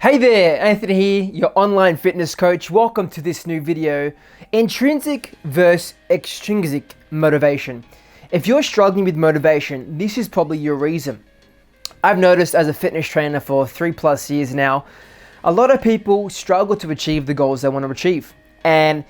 Hey there, Anthony here, your online fitness coach. Welcome to this new video, intrinsic versus extrinsic motivation. If you're struggling with motivation, this is probably your reason. I've noticed as a fitness trainer for 3+ years now, a lot of people struggle to achieve the goals they want to achieve. And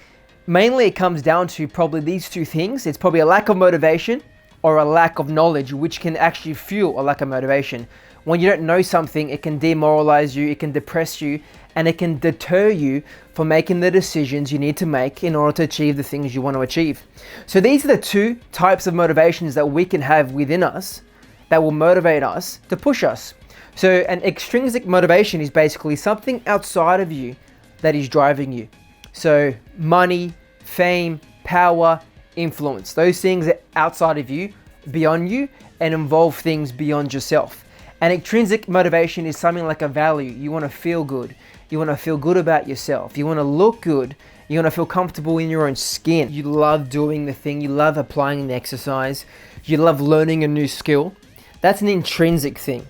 mainly it comes down to probably these two things. It's probably a lack of motivation or a lack of knowledge, which can actually fuel a lack of motivation. When you don't know something, it can demoralize you, it can depress you, and it can deter you from making the decisions you need to make in order to achieve the things you want to achieve. So these are the two types of motivations that we can have within us that will motivate us to push us. So an extrinsic motivation is basically something outside of you that is driving you. So money, fame, power, influence, those things are outside of you, beyond you, and involve things beyond yourself. And intrinsic motivation is something like a value. You want to feel good. You want to feel good about yourself. You want to look good. You want to feel comfortable in your own skin. You love doing the thing. You love applying the exercise. You love learning a new skill. That's an intrinsic thing.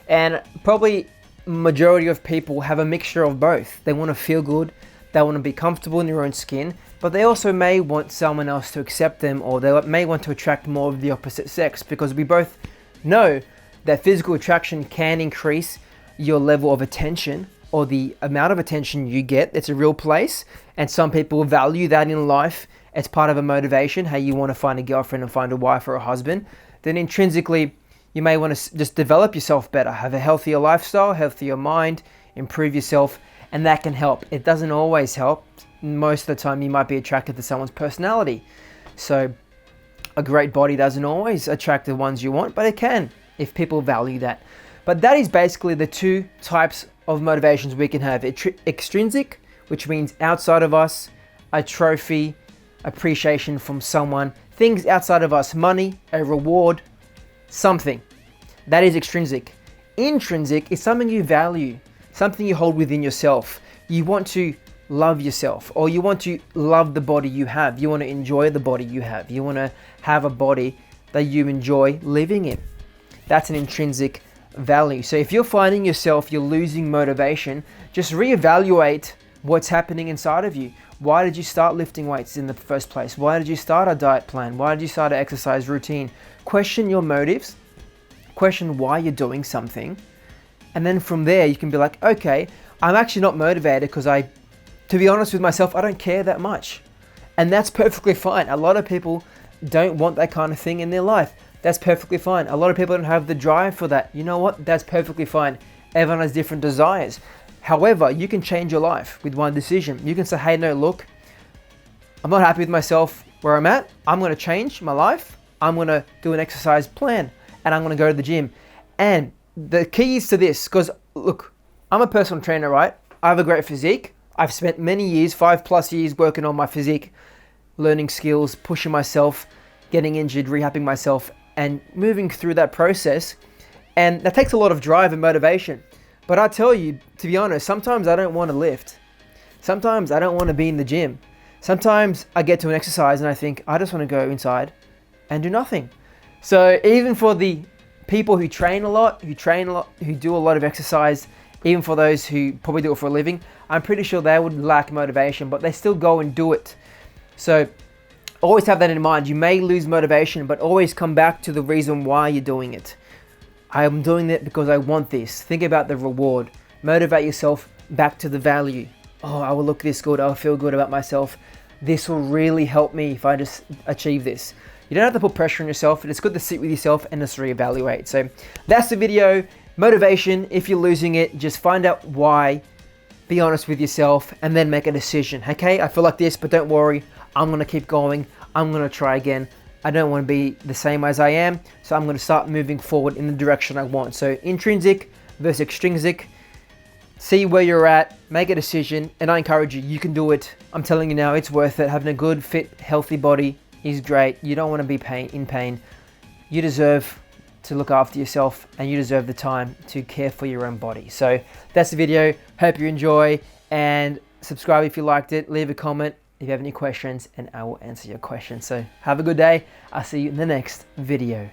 And probably majority of people have a mixture of both. They want to feel good. They want to be comfortable in their own skin, but they also may want someone else to accept them, or they may want to attract more of the opposite sex, because we both know that physical attraction can increase your level of attention or the amount of attention you get. It's a real place, and some people value that in life as part of a motivation. Hey, you want to find a girlfriend and find a wife or a husband. Then intrinsically, you may want to just develop yourself better, have a healthier lifestyle, healthier mind, improve yourself, and that can help. It doesn't always help. Most of the time you might be attracted to someone's personality. So a great body doesn't always attract the ones you want, but it can if people value that. But that is basically the two types of motivations we can have. Extrinsic, which means outside of us, a trophy, appreciation from someone, things outside of us, money, a reward, something. That is extrinsic. Intrinsic is something you value, something you hold within yourself. You want to love yourself, or you want to love the body you have. You want to enjoy the body you have. You want to have a body that you enjoy living in. That's an intrinsic value. So if you're finding yourself, you're losing motivation, just reevaluate what's happening inside of you. Why did you start lifting weights in the first place? Why did you start a diet plan? Why did you start an exercise routine? Question your motives, question why you're doing something. And then from there, you can be like, okay, I'm actually not motivated because to be honest with myself, I don't care that much. And that's perfectly fine. A lot of people don't want that kind of thing in their life. That's perfectly fine. A lot of people don't have the drive for that. You know what? That's perfectly fine. Everyone has different desires. However, you can change your life with one decision. You can say, hey, no, look, I'm not happy with myself where I'm at. I'm going to change my life. I'm going to do an exercise plan and I'm going to go to the gym. And the key is to this, because look, I'm a personal trainer, right? I have a great physique. I've spent many years, 5+ years working on my physique, learning skills, pushing myself, getting injured, rehabbing myself, and moving through that process. And that takes a lot of drive and motivation. But I tell you, to be honest, sometimes I don't want to lift. Sometimes I don't want to be in the gym. Sometimes I get to an exercise and I think, I just want to go inside and do nothing. So even for the people who train a lot, who do a lot of exercise, even for those who probably do it for a living, I'm pretty sure they would lack motivation, but they still go and do it. So always have that in mind. You may lose motivation, but always come back to the reason why you're doing it. I am doing it because I want this. Think about the reward. Motivate yourself back to the value. Oh, I will look this good. I'll feel good about myself. This will really help me if I just achieve this. You don't have to put pressure on yourself. It's good to sit with yourself and just reevaluate. So that's the video. Motivation, if you're losing it, just find out why. Be honest with yourself and then make a decision. Okay, I feel like this, but don't worry. I'm going to keep going. I'm going to try again. I don't want to be the same as I am, so I'm going to start moving forward in the direction I want. So intrinsic versus extrinsic. See where you're at, make a decision, and I encourage you, you can do it. I'm telling you now, it's worth it. Having a good, fit, healthy body is great. You don't want to be in pain. You deserve to look after yourself, and you deserve the time to care for your own body. So that's the video. Hope you enjoy, and subscribe if you liked it. Leave a comment if you have any questions, and I will answer your questions. So have a good day. I'll see you in the next video.